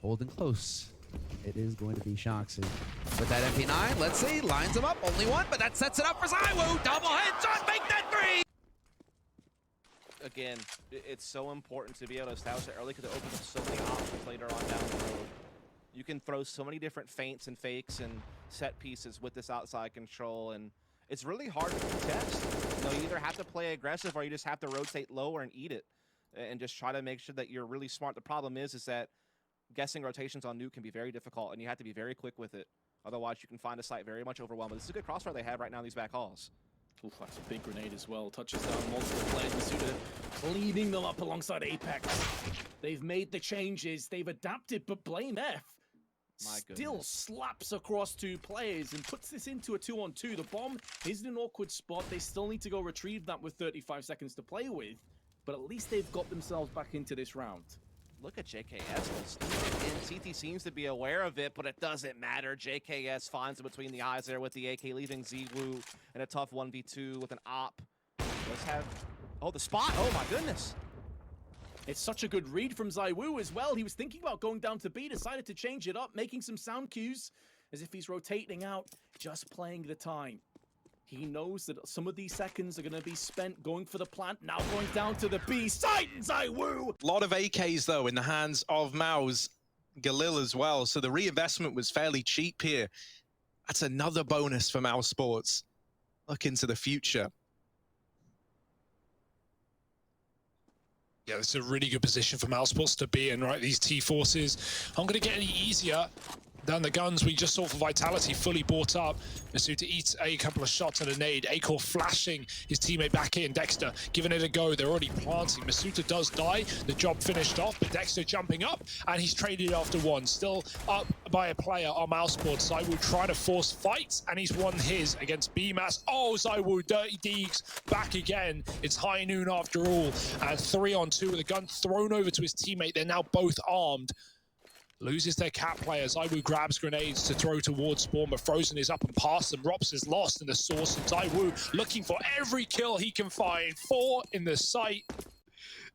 holding close. It is going to be Shoxy. With that MP9, let's see, lines him up, only one, but that sets it up for ZywOo. Double headshot, make that three! Again, it's so important to be able to establish it early because it opens up so many options later on down the road. You can throw so many different feints and fakes and set pieces with this outside control, and it's really hard to contest. You know, you either have to play aggressive or you just have to rotate lower and eat it and just try to make sure that you're really smart. The problem is that guessing rotations on nuke can be very difficult, and you have to be very quick with it. Otherwise, you can find a site very much overwhelmed. But this is a good crossfire they have right now in these back halls. Oof, that's a big grenade as well. Touches down multiple players. Masuda cleaning them up alongside Apex. They've made the changes. They've adapted, but Blame F still slaps across two players and puts this into a 2-on-2. The bomb is in an awkward spot. They still need to go retrieve that with 35 seconds to play with, but at least they've got themselves back into this round. Look at JKS. And CT seems to be aware of it, but it doesn't matter. JKS finds it between the eyes there with the AK, leaving ZywOo in a tough 1v2 with an op. Let's have... Oh, the spot! Oh, my goodness! It's such a good read from ZywOo as well. He was thinking about going down to B, decided to change it up, making some sound cues as if he's rotating out, just playing the time. He knows that some of these seconds are going to be spent going for the plant, now going down to the B site, ZywOo! A lot of AKs, though, in the hands of Mao's Galil as well, so the reinvestment was fairly cheap here. That's another bonus for Mao Sports. Look into the future. Yeah, it's a really good position for Mousesports to be in, right? These T-forces aren't going to get any easier than the guns we just saw for Vitality, fully bought up. Masuda eats a couple of shots and a nade. Acor flashing his teammate back in. Dexter giving it a go. They're already planting. Masuda does die. The job finished off, but Dexter jumping up, and he's traded after one. Still up by a player on Mousesports. ZywOo trying to force fights, and he's won his against BMAS. Oh, ZywOo, Dirty Deeks back again. It's high noon after all. And 3-on-2 with a gun thrown over to his teammate. They're now both armed. Loses their cat player. ZywOo grabs grenades to throw towards Spawn, but Frozen is up and past them. Rops is lost in the source, and ZywOo looking for every kill he can find. 4 in the site.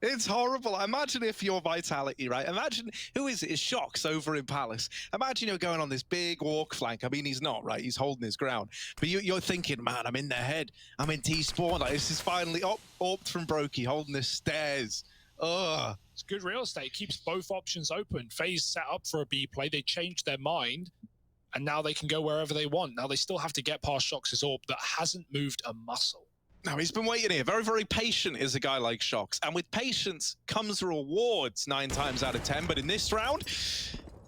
It's horrible. Imagine if you're Vitality, right? Imagine, who is it? It's Shox over in Palace. Imagine you're going on this big walk flank. I mean, he's not, right? He's holding his ground. But you're thinking, man, I'm in their head. I'm in T-spawn. Like, this is finally up from Brokey, holding the stairs. Ugh. It's good real estate. Keeps both options open. FaZe set up for a B play. They changed their mind, and now they can go wherever they want. Now they still have to get past Shox's AWP that hasn't moved a muscle. Now, he's been waiting here. Very, very patient is a guy like Shox. And with patience comes rewards 9 times out of 10. But in this round,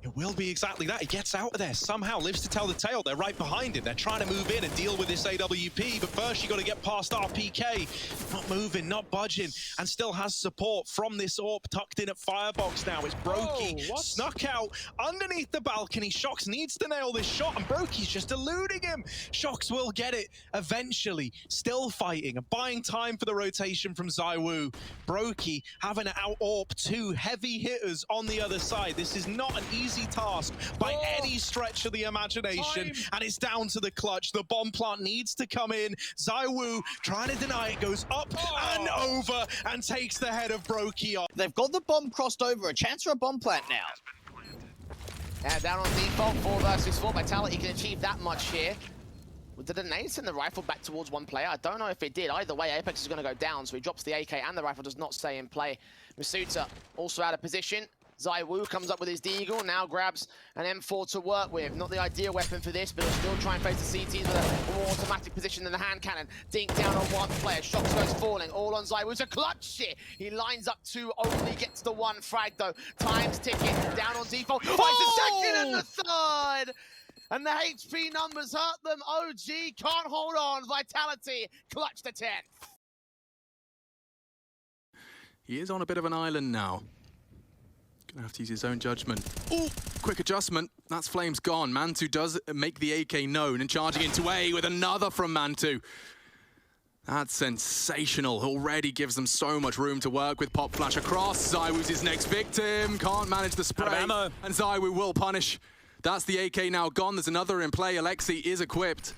it will be exactly that. He gets out of there, somehow lives to tell the tale. They're right behind him. They're trying to move in and deal with this AWP, but first you got to get past RPK. Not moving, not budging, and still has support from this AWP tucked in at Firebox now. It's Brokey, snuck out underneath the balcony. Shox needs to nail this shot, and Brokey's just eluding him. Shox will get it eventually. Still fighting and buying time for the rotation from ZywOo. Brokey having to out-AWP 2 heavy hitters on the other side. This is not an easy task by any stretch of the imagination, and it's down to the clutch. The bomb plant needs to come in. ZywOo trying to deny it, goes up and over and takes the head of Brokey off. They've got the bomb crossed over, a chance for a bomb plant now. Yeah, down on default, 4 versus 4. Vitality can achieve that much here. Did the nade send the rifle back towards one player? I don't know if it did. Either way, Apex is going to go down, so he drops the AK and the rifle does not stay in play. Masuda also out of position. ZywOo comes up with his Deagle, now grabs an M4 to work with. Not the ideal weapon for this, but he'll still try and face the CTs with a more automatic position than the hand cannon. Dink down on one player, Shox goes falling, all on ZywOo. It's a clutch shit. He lines up 2, only gets the 1 frag though. Time's ticking, down on default, finds the second and the third! And the HP numbers hurt them. OG can't hold on. Vitality clutch the 10th. He is on a bit of an island now. Gonna have to use his own judgment. Oh, quick adjustment. That's Flames gone. Mantu does make the AK known and charging into A with another from Mantu. That's sensational. Already gives them so much room to work with. Pop flash across. ZywOo's his next victim. Can't manage the spray. And ZywOo will punish. That's the AK now gone. There's another in play. Alexi is equipped.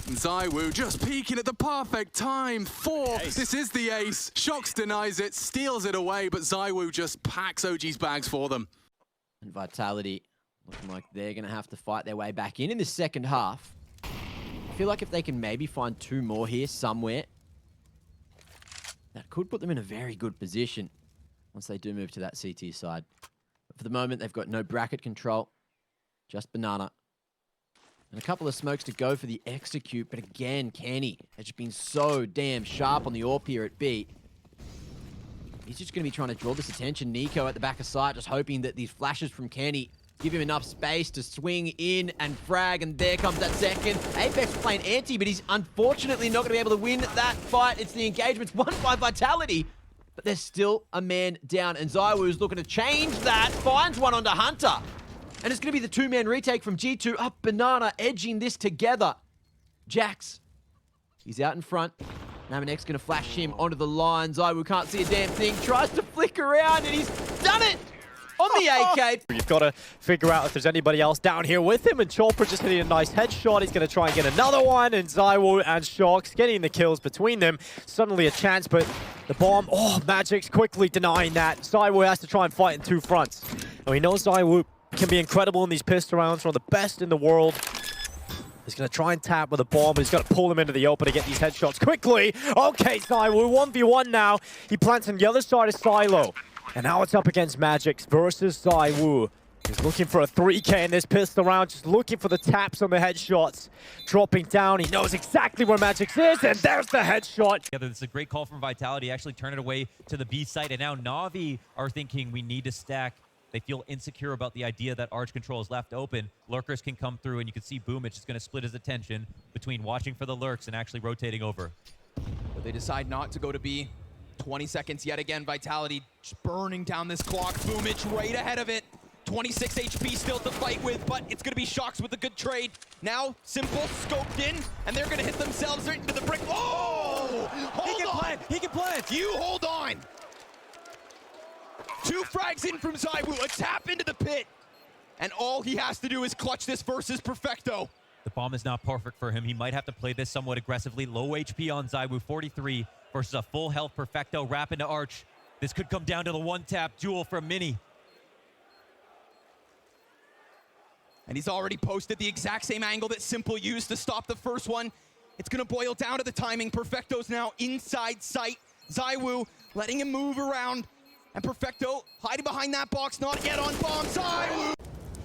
And ZywOo just peeking at the perfect time. 4. This is the ace. Shox denies it, steals it away, but ZywOo just packs OG's bags for them. And Vitality looking like they're going to have to fight their way back in the second half. I feel like if they can maybe find 2 more here somewhere, that could put them in a very good position once they do move to that CT side. But for the moment, they've got no bracket control, just Banana. And a couple of smokes to go for the execute, but again, Kenny has just been so damn sharp on the AWP here at B. He's just going to be trying to draw this attention. Nico at the back of sight, just hoping that these flashes from Kenny give him enough space to swing in and frag, and there comes that second. Apex playing anti, but he's unfortunately not going to be able to win that fight. It's the engagement's won by Vitality, but there's still a man down, and ZywOo's looking to change that. Finds one onto Hunter, and it's going to be the 2-man retake from G2. Up Banana, edging this together. Jax, he's out in front. Namanek's going to flash him onto the line. ZywOo can't see a damn thing. Tries to flick around, and he's done it on the AK. You've got to figure out if there's anybody else down here with him, and Chopper just hitting a nice headshot. He's going to try and get another one, and ZywOo and Shox getting the kills between them. Suddenly a chance, but the bomb, Magic's quickly denying that. ZywOo has to try and fight in 2 fronts. And we know ZywOo can be incredible in these pistol rounds, one of the best in the world. He's going to try and tap with a bomb, but he's got to pull him into the open to get these headshots quickly. Okay, ZywOo, 1v1 now. He plants on the other side of Silo. And now it's up against Magix versus ZywOo. He's looking for a 3K in this pistol round, just looking for the taps on the headshots. Dropping down, he knows exactly where Magix is, and there's the headshot. This is a great call from Vitality, actually turn it away to the B site, and now Na'Vi are thinking we need to stack. They feel insecure about the idea that Arch Control is left open. Lurkers can come through, and you can see Boomich is going to split his attention between watching for the lurks and actually rotating over. But they decide not to go to B. 20 seconds yet again. Vitality just burning down this clock. Boomich right ahead of it. 26 HP still to fight with, but it's going to be Shox with a good trade. Now, Simple scoped in, and they're going to hit themselves right into the brick. Oh! Hold on! He can plant! You hold on! 2 frags in from ZywOo, a tap into the pit. And all he has to do is clutch this versus Perfecto. The bomb is not perfect for him. He might have to play this somewhat aggressively. Low HP on ZywOo, 43 versus a full health Perfecto. Wrap into Arch. This could come down to the 1-tap duel from Mini. And he's already posted the exact same angle that Simple used to stop the first one. It's going to boil down to the timing. Perfecto's now inside sight. ZywOo letting him move around. And Perfecto hiding behind that box, not yet on bomb. ZywOo!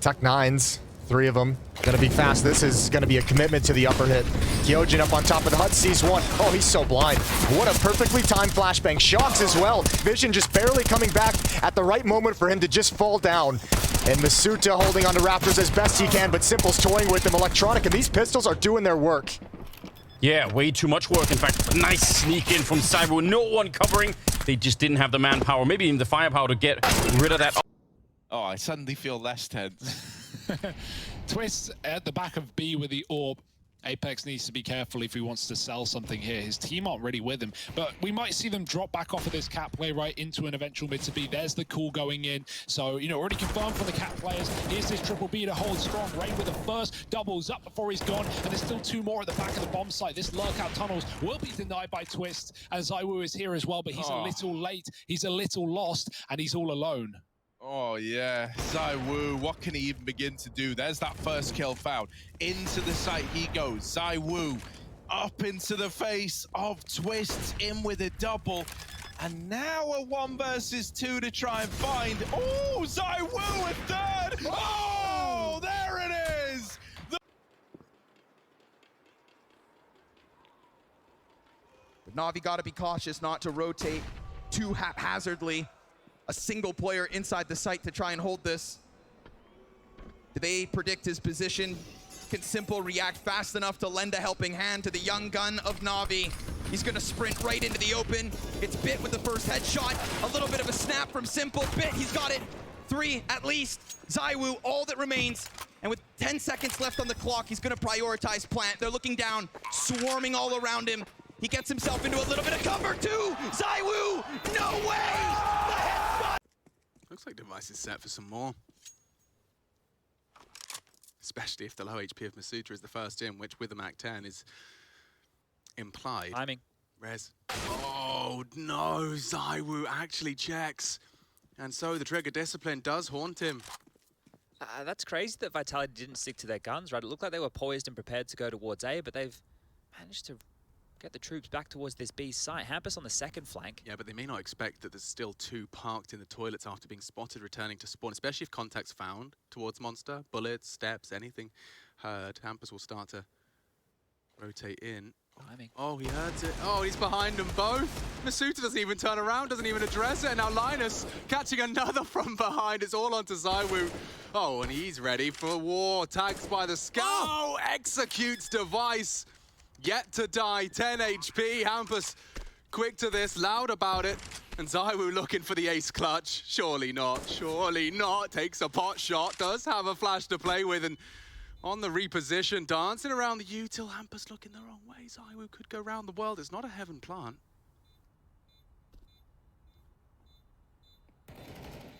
Tuck 9s, 3 of them. Gonna be fast. This is gonna be a commitment to the upper hit. Kyojin up on top of the hut, sees one. Oh, he's so blind. What a perfectly timed flashbang. Shox as well. Vision just barely coming back at the right moment for him to just fall down. And Masuta holding on to Raptors as best he can, but Simple's toying with them. Electronic, and these pistols are doing their work. Yeah, way too much work. In fact, nice sneak in from ZywOo. No one covering. They just didn't have the manpower, maybe even the firepower to get rid of that. Oh, I suddenly feel less tense. Twist at the back of B with the orb. Apex needs to be careful if he wants to sell something here. His team aren't really with him, but we might see them drop back off of this cat play right into an eventual mid to B. There's the call going in. So, you know, already confirmed for the cat players. Here's this triple B to hold strong. Rain with the first, doubles up before he's gone, and there's still 2 more at the back of the bomb site. This lurkout tunnels will be denied by Twist, and ZywOo is here as well, but he's a little late. He's a little lost, and he's all alone. Oh yeah, ZywOo, what can he even begin to do? There's that first kill found. Into the site he goes. ZywOo up into the face of Twist, in with a double. And now a 1 versus 2 to try and find. Oh, ZywOo a third! Oh, there it is! But Na'Vi got to be cautious not to rotate too haphazardly. A single player inside the site to try and hold this. Do they predict his position? Can Simple react fast enough to lend a helping hand to the young gun of Na'Vi? He's gonna sprint right into the open. It's Bit with the first headshot. A little bit of a snap from Simple. Bit, he's got it. 3 at least. ZywOo, all that remains. And with 10 seconds left on the clock, he's gonna prioritize plant. They're looking down, swarming all around him. He gets himself into a little bit of cover too. ZywOo, no way! Looks like Device is set for some more. Especially if the low HP of Masuta is the first in, which with the Mac 10 is implied. Timing. Rez. Oh no, ZywOo actually checks. And so the trigger discipline does haunt him. That's crazy that Vitality didn't stick to their guns, right? It looked like they were poised and prepared to go towards A, but they've managed to get the troops back towards this B site. Hampus on the second flank. Yeah, but they may not expect that there's still 2 parked in the toilets after being spotted returning to spawn, especially if contact's found towards Monster. Bullets, steps, anything heard. Hampus will start to rotate in. Timing. Oh, he heard it. Oh, he's behind them both. Masuta doesn't even turn around, doesn't even address it. Now Linus catching another from behind. It's all onto ZywOo. Oh, and he's ready for war. Tags by the scout. Oh, executes device. Yet to die. 10 HP. Hampus quick to this, loud about it. And ZywOo looking for the ace clutch. Surely not. Surely not. Takes a pot shot. Does have a flash to play with. And on the reposition, dancing around the util. Hampus looking the wrong way. ZywOo could go round the world. It's not a heaven plant.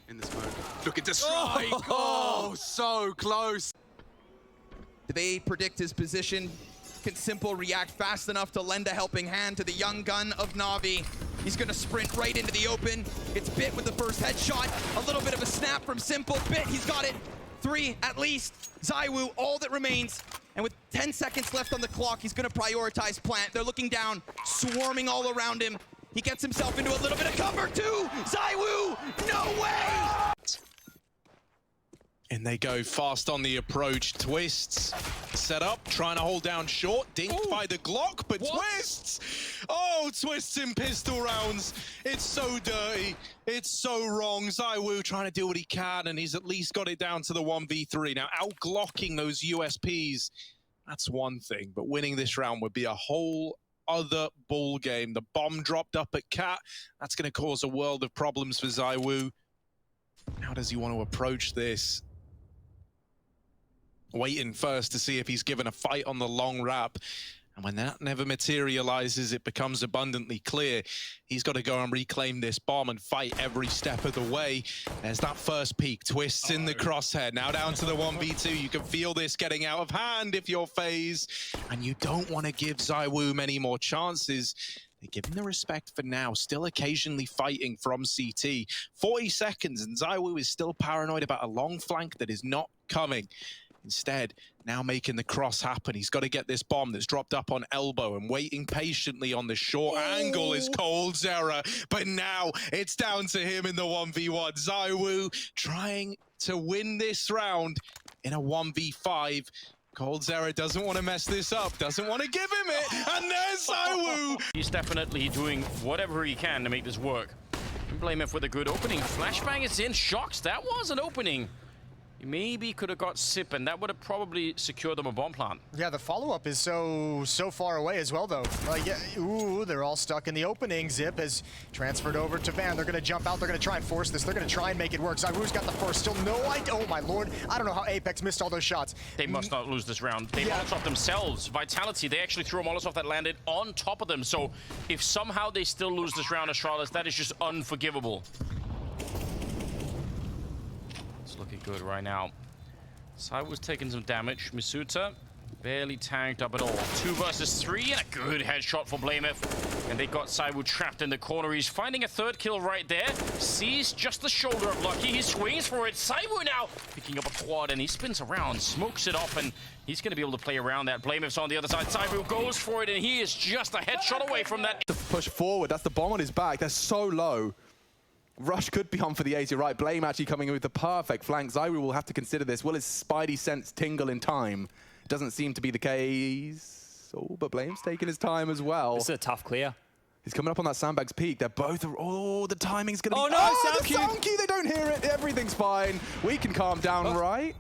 In the smoke. Looking to strike. Oh, so close. Do they predict his position? Can Simple react fast enough to lend a helping hand to the young gun of Na'Vi? He's gonna sprint right into the open. It's Bit with the first headshot. A little bit of a snap from Simple. Bit, he's got it. 3 at least. ZywOo, all that remains. And with 10 seconds left on the clock, he's gonna prioritize plant. They're looking down, swarming all around him. He gets himself into a little bit of cover too. ZywOo, no way! And they go fast on the approach. Twists set up, trying to hold down short. Dinked by the Glock, but Twists! Oh, Twists in pistol rounds. It's so dirty. It's so wrong. ZywOo trying to do what he can, and he's at least got it down to the 1v3. Now, out-glocking those USPs, that's one thing, but winning this round would be a whole other ball game. The bomb dropped up at Cat. That's going to cause a world of problems for ZywOo. How does he want to approach this? Waiting first to see if he's given a fight on the long wrap. And when that never materializes, it becomes abundantly clear he's got to go and reclaim this bomb and fight every step of the way. There's that first peek. Twists in the crosshair. Now down to the 1v2. You can feel this getting out of hand if you're FaZe. And you don't want to give ZywOo many more chances. They give him the respect for now. Still occasionally fighting from CT. 40 seconds and ZywOo is still paranoid about a long flank that is not coming. Instead, now making the cross happen. He's got to get this bomb that's dropped up on elbow, and waiting patiently on the short angle is coldzera. But now it's down to him in the 1v1. ZywOo trying to win this round in a 1v5. coldzera doesn't want to mess this up, doesn't want to give him it, and there's ZywOo! He's definitely doing whatever he can to make this work. Blame him for the good opening. Flashbang is in. Shocks, that was an opening. He maybe could have got Sip, and that would have probably secured them a bomb plant. Yeah, the follow-up is so far away as well, though. Yeah, ooh, they're all stuck in the opening. Zip has transferred over to Van. They're going to jump out. They're going to try and force this. They're going to try and make it work. ZywOo's got the first. Still no idea. Oh, my lord. I don't know how Apex missed all those shots. They must not lose this round. They Molotov themselves. Vitality, they actually threw a Molotov that landed on top of them. So if somehow they still lose this round, Astralis, that is just unforgivable. It's looking good right now. ZywOo's taking some damage. Masuta barely tagged up at all. 2 versus 3 and a good headshot for blamF. And they got ZywOo trapped in the corner. He's finding a 3rd kill right there. Sees just the shoulder of Lucky. He swings for it. ZywOo now picking up a quad, and he spins around, smokes it off, and he's going to be able to play around that. blamF's on the other side. ZywOo goes for it, and he is just a headshot away from that. To push forward, that's the bomb on his back. They're so low. Rush could be on for the 80, right? Blame actually coming in with the perfect flank. ZywOo will have to consider this. Will his spidey sense tingle in time? Doesn't seem to be the case. Oh, but Blame's taking his time as well. This is a tough clear. He's coming up on that sandbag's peak. They're both... Oh, the timing's going to be... Oh, no, the sound cue! They don't hear it. Everything's fine. We can calm down, right?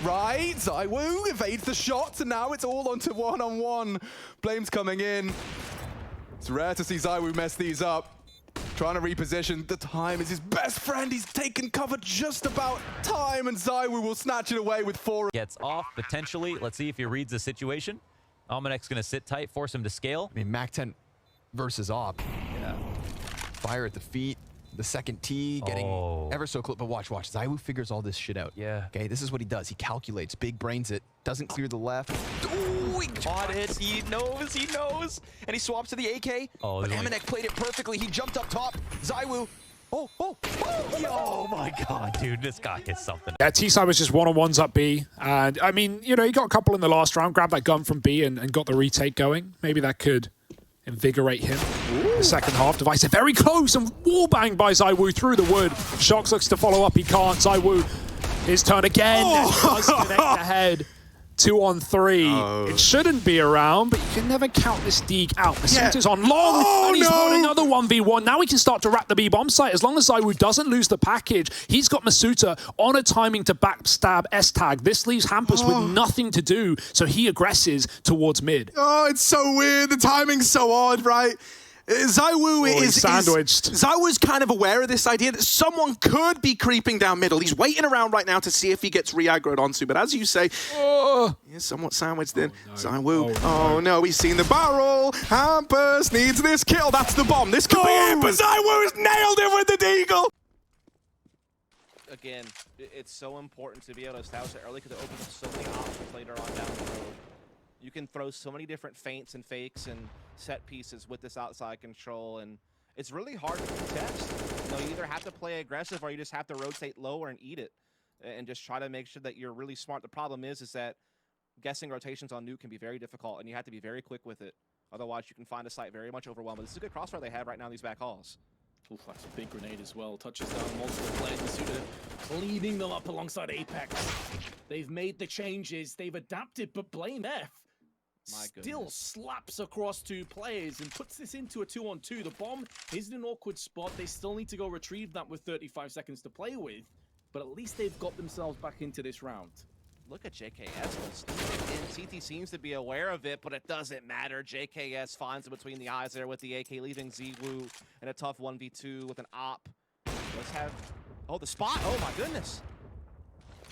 Right, ZywOo evades the shots, and now it's all onto one-on-one. Blame's coming in. It's rare to see ZywOo mess these up. Trying to reposition. The time is his best friend. He's taken cover just about time, and ZywOo will snatch it away with 4. Gets off, potentially. Let's see if he reads the situation. Almanek's going to sit tight, force him to scale. I mean, MAC-10 versus Op. Yeah. Fire at the feet. The second tee getting ever so close. But watch. ZywOo figures all this shit out. Yeah. Okay, this is what he does. He calculates, big brains it, doesn't clear the left. Ooh, he caught it. He knows. And he swaps to the AK. Oh, but Amanek played it perfectly. He jumped up top. ZywOo Oh my god, dude, this guy is something. Yeah, T-side was just one-on-ones up B. And, I mean, you know, he got a couple in the last round, grabbed that gun from B and got the retake going. Maybe that could invigorate him. The second half, Divisive very close and wallbang by ZywOo through the wood. Shox looks to follow up, he can't. ZywOo, his turn again. Does connect the head. 2-on-3. It shouldn't be around, but you can never count this Deeg out. Masuta's on long, and he's won another 1v1. Now he can start to wrap the B-bomb site. As long as ZywOo doesn't lose the package, he's got Masuta on a timing to backstab S-tag. This leaves Hampus with nothing to do, so he aggresses towards mid. Oh, it's so weird. The timing's so odd, right? ZywOo is sandwiched. ZywOo's kind of aware of this idea that someone could be creeping down middle. He's waiting around right now to see if he gets re-aggroed onto. But as you say, he's somewhat sandwiched in. ZywOo. Oh no, he's seen the barrel. Hampus needs this kill. That's the bomb. This could be it, but ZywOo's nailed it with the deagle. Again, it's so important to be able to establish it early because it opens up so many options later on down the road. You can throw so many different feints and fakes and set pieces with this outside control, and it's really hard to contest. You know, you either have to play aggressive or you just have to rotate lower and eat it and just try to make sure that you're really smart. The problem is that guessing rotations on nuke can be very difficult, and you have to be very quick with it. Otherwise, you can find a site very much overwhelmed. But this is a good crossfire they have right now in these back halls. Oof, that's a big grenade as well. Touches down multiple players. Masuda cleaning them up alongside Apex. They've made the changes. They've adapted, but Blame F still slaps across two players and puts this into a 2-on-2. The bomb is in an awkward spot. They still need to go retrieve that with 35 seconds to play with, but at least they've got themselves back into this round. Look at JKS. And CT seems to be aware of it, but it doesn't matter. JKS finds it between the eyes there with the AK, leaving ZywOo in a tough 1v2 with an op. Let's have... Oh, the spot! Oh my goodness!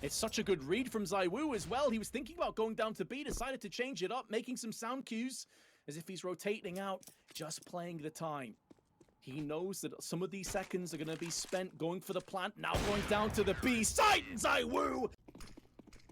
It's such a good read from ZywOo as well. He was thinking about going down to B, decided to change it up, making some sound cues as if he's rotating out, just playing the time. He knows that some of these seconds are going to be spent going for the plant, now going down to the B site, ZywOo!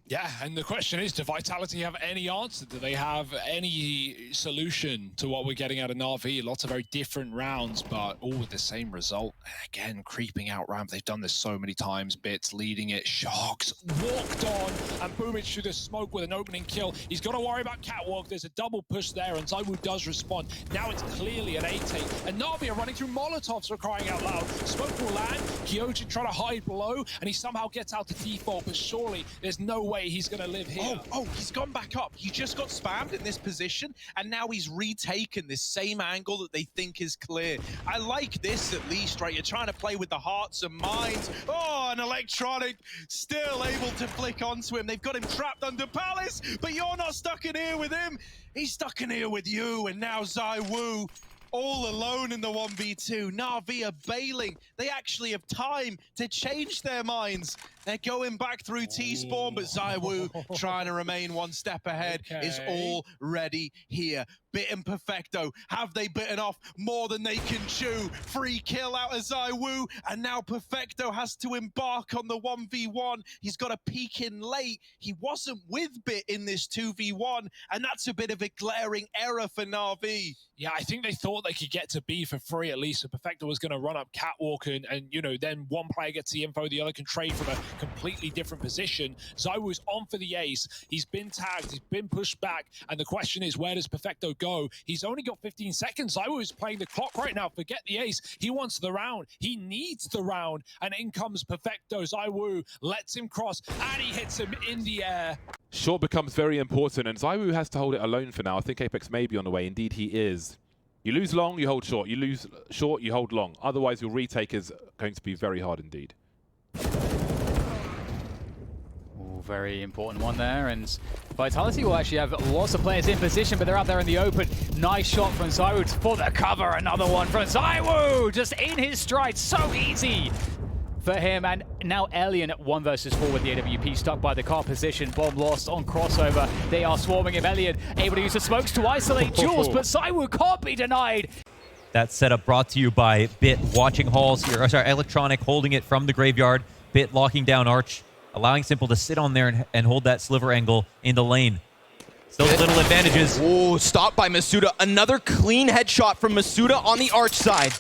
Yeah, and the question is, do Vitality have any answer? Do they have any solution to what we're getting out of Na'Vi? Lots of very different rounds, but all with the same result. Again, creeping out ramp. They've done this so many times. Bits leading it. Shox walked on, and Boomich through the smoke with an opening kill. He's got to worry about Catwalk. There's a double push there, and ZywOo does respond. Now it's clearly an 8-8, and Na'Vi are running through Molotovs for crying out loud. Smoke will land. Kyojin trying to hide below, and he somehow gets out to default, but surely there's no way he's going to live here. Oh, he's gone back up. He just got spammed in this position, and now he's retaken this same angle that they think is clear. I like this at least, right? You're trying to play with the hearts and minds. Oh, an Electronic still able to flick onto him. They've got him trapped under Palace, but you're not stuck in here with him. He's stuck in here with you, and now ZywOo all alone in the 1v2. Na'Vi are bailing. They actually have time to change their minds. They're going back through T-spawn, but ZywOo, trying to remain one step ahead, is already here. Bitten Perfecto. Have they bitten off more than they can chew? Free kill out of ZywOo, and now Perfecto has to embark on the 1v1. He's got to peek in late. He wasn't with Bit in this 2v1, and that's a bit of a glaring error for Na'Vi. Yeah, I think they thought they could get to B for free at least, so Perfecto was going to run up Catwalk, and you know, then one player gets the info, the other can trade from a completely different position. ZywOo's on for the ace. He's been tagged, he's been pushed back, and the question is, where does Perfecto go? He's only got 15 seconds. ZywOo is playing the clock right now. Forget the ace. He wants the round. He needs the round, and in comes Perfecto. ZywOo lets him cross, and he hits him in the air. Short becomes very important, and ZywOo has to hold it alone for now. I think Apex may be on the way. Indeed, he is. You lose long, you hold short. You lose short, you hold long. Otherwise, your retake is going to be very hard indeed. Very important one there, and Vitality will actually have lots of players in position, but they're out there in the open. Nice shot from ZywOo for the cover. Another one from ZywOo, just in his stride. So easy for him, and now Alien at 1 versus 4 with the AWP, stuck by the car position. Bomb lost on crossover. They are swarming him. Alien able to use the smokes to isolate Jules, but ZywOo can't be denied. That setup brought to you by Bit watching halls here. Sorry, Electronic holding it from the graveyard. Bit locking down Arch, allowing Simple to sit on there and hold that sliver angle in the lane. Still little advantages. Oh, stopped by Masuda. Another clean headshot from Masuda on the Arch side.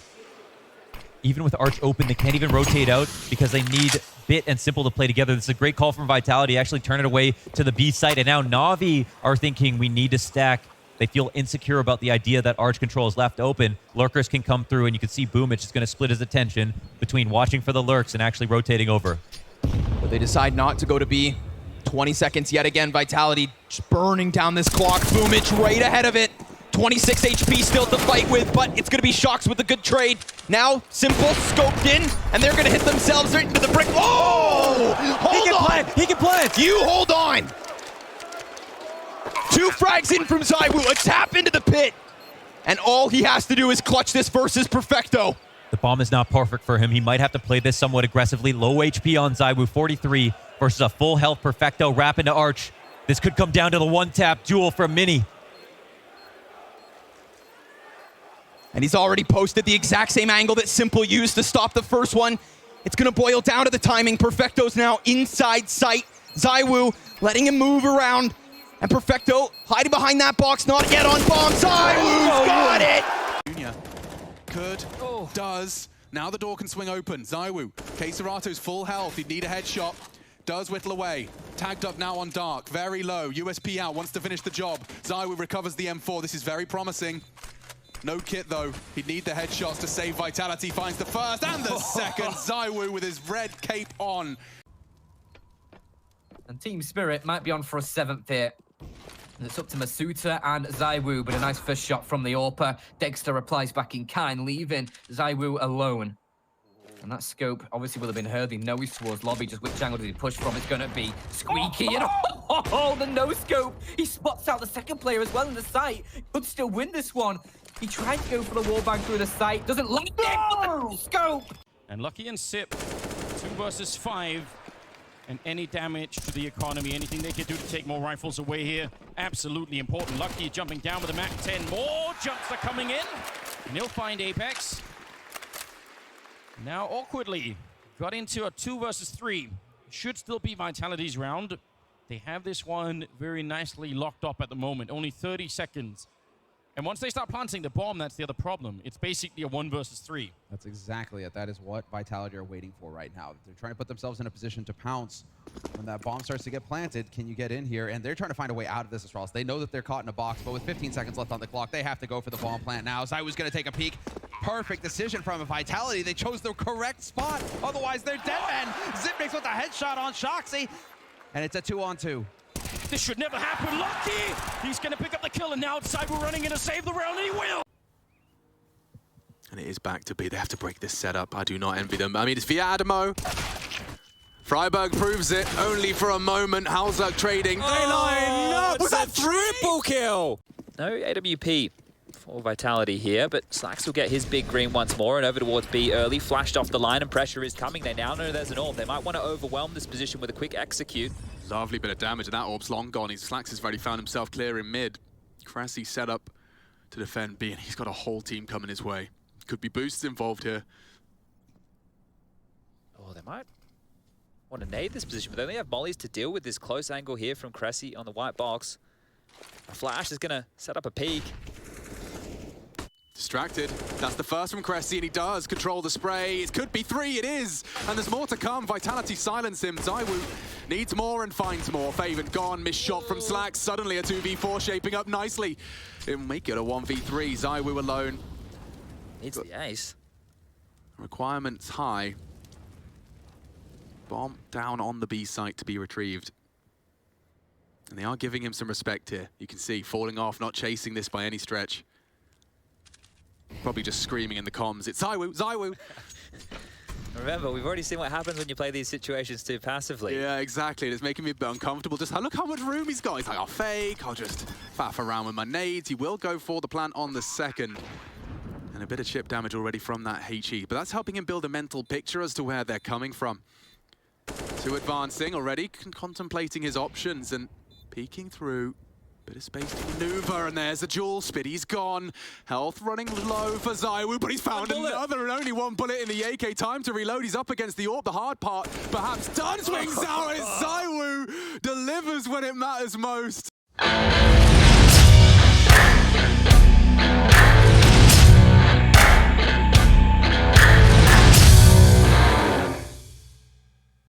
even with Arch open, they can't even rotate out because they need Bit and Simple to play together. This is a great call from Vitality. Actually turn it away to the B site. And now Na'Vi are thinking we need to stack. They feel insecure about the idea that Arch control is left open. Lurkers can come through, and you can see Boomich is going to split his attention between watching for the lurks and actually rotating over. But they decide not to go to B. 20 seconds yet again. Vitality just burning down this clock. Boomich right ahead of it. 26 HP still to fight with, but it's going to be Shox with a good trade. Now, Simple scoped in, and they're going to hit themselves right into the brick. Oh! Hold on! He can play! You hold on! 2 frags in from ZywOo, a tap into the pit. And all he has to do is clutch this versus Perfecto. The bomb is not perfect for him. He might have to play this somewhat aggressively. Low HP on ZywOo, 43 versus a full health Perfecto. Wrap into Arch. This could come down to the one-tap duel from Mini. And he's already posted the exact same angle that Simple used to stop the first one. It's going to boil down to the timing. Perfecto's now inside sight. ZywOo letting him move around. And Perfecto hiding behind that box, not yet on bomb. ZywOo's got it! Junior could, does. Now the door can swing open. ZywOo, Keserato's full health. He'd need a headshot. Does whittle away. Tagged up now on Dark. Very low. USP out. Wants to finish the job. ZywOo recovers the M4. This is very promising. No kit though. He'd need the headshots to save Vitality. Finds the first and the second. ZywOo with his red cape on. And Team Spirit might be on for a 7th here. And it's up to Masuta and ZywOo, but a nice first shot from the AWPer. Dexter replies back in kind, leaving ZywOo alone. And that scope obviously will have been heard. He knows towards lobby. Just which angle did he push from? It's going to be Squeaky. And the no scope. He spots out the second player as well in the site. Could still win this one. He tried to go for the wallbang through the site. Doesn't like it, but the no scope. And Lucky and Sip, 2 versus 5. And any damage to the economy, anything they can do to take more rifles away here, absolutely important. Lucky jumping down with a MAC-10. More jumps are coming in. And he'll find Apex. Now, awkwardly, got into a 2 versus 3. Should still be Vitality's round. They have this one very nicely locked up at the moment. Only 30 seconds. And once they start planting the bomb, that's the other problem. It's basically a 1 versus 3. That's exactly it. That is what Vitality are waiting for right now. They're trying to put themselves in a position to pounce. When that bomb starts to get planted, can you get in here? And they're trying to find a way out of this as well. So they know that they're caught in a box, but with 15 seconds left on the clock, they have to go for the bomb plant now. ZywOo's going to take a peek. Perfect decision from a Vitality. They chose the correct spot. Otherwise, they're dead men. Zipnix with a headshot on Shoxy. And it's a 2-on-2. This should never happen. Lucky! He's going to pick up the kill, and now ZywOo running in to save the round, and he will! And it is back to B. They have to break this setup. I do not envy them. I mean, it's via Adamo. Freiburg proves it, only for a moment. Halzuk trading. They line up! Was that triple kill? No AWP for Vitality here, but Slacks will get his big green once more and over towards B early. Flashed off the line and pressure is coming. They now know there's an AWP. They might want to overwhelm this position with a quick execute. Lovely bit of damage, and that AWP's long gone. Slacks has already found himself clear in mid. Cressy set up to defend B, and he's got a whole team coming his way. Could be boosts involved here. Oh, they might want to nade this position, but they only have mollies to deal with this close angle here from Cressy on the white box. A flash is going to set up a peek. Distracted. That's the first from Cressy, and he does control the spray. It could be 3, it is! And there's more to come. Vitality silence him. ZywOo needs more and finds more. Faven gone, missed shot from Slacks. Suddenly a 2v4 shaping up nicely. It'll make it a 1v3. ZywOo alone. Needs the ace. Requirements high. Bomb down on the B site to be retrieved. And they are giving him some respect here. You can see, falling off, not chasing this by any stretch. Probably just screaming in the comms, it's ZywOo, ZywOo! Remember, we've already seen what happens when you play these situations too passively. Yeah, exactly. It's making me a bit uncomfortable. Just look how much room he's got. He's like, I'll fake, I'll just faff around with my nades. He will go for the plant on the second. And a bit of chip damage already from that HE. But that's helping him build a mental picture as to where they're coming from. 2 advancing already, contemplating his options and peeking through. Bit of space to maneuver, and there's a duel. Spitty's gone. Health running low for ZywOo, but he's found another and only 1 bullet in the AK. Time to reload. He's up against the AWP. The hard part perhaps done. Swings out, and ZywOo delivers when it matters most.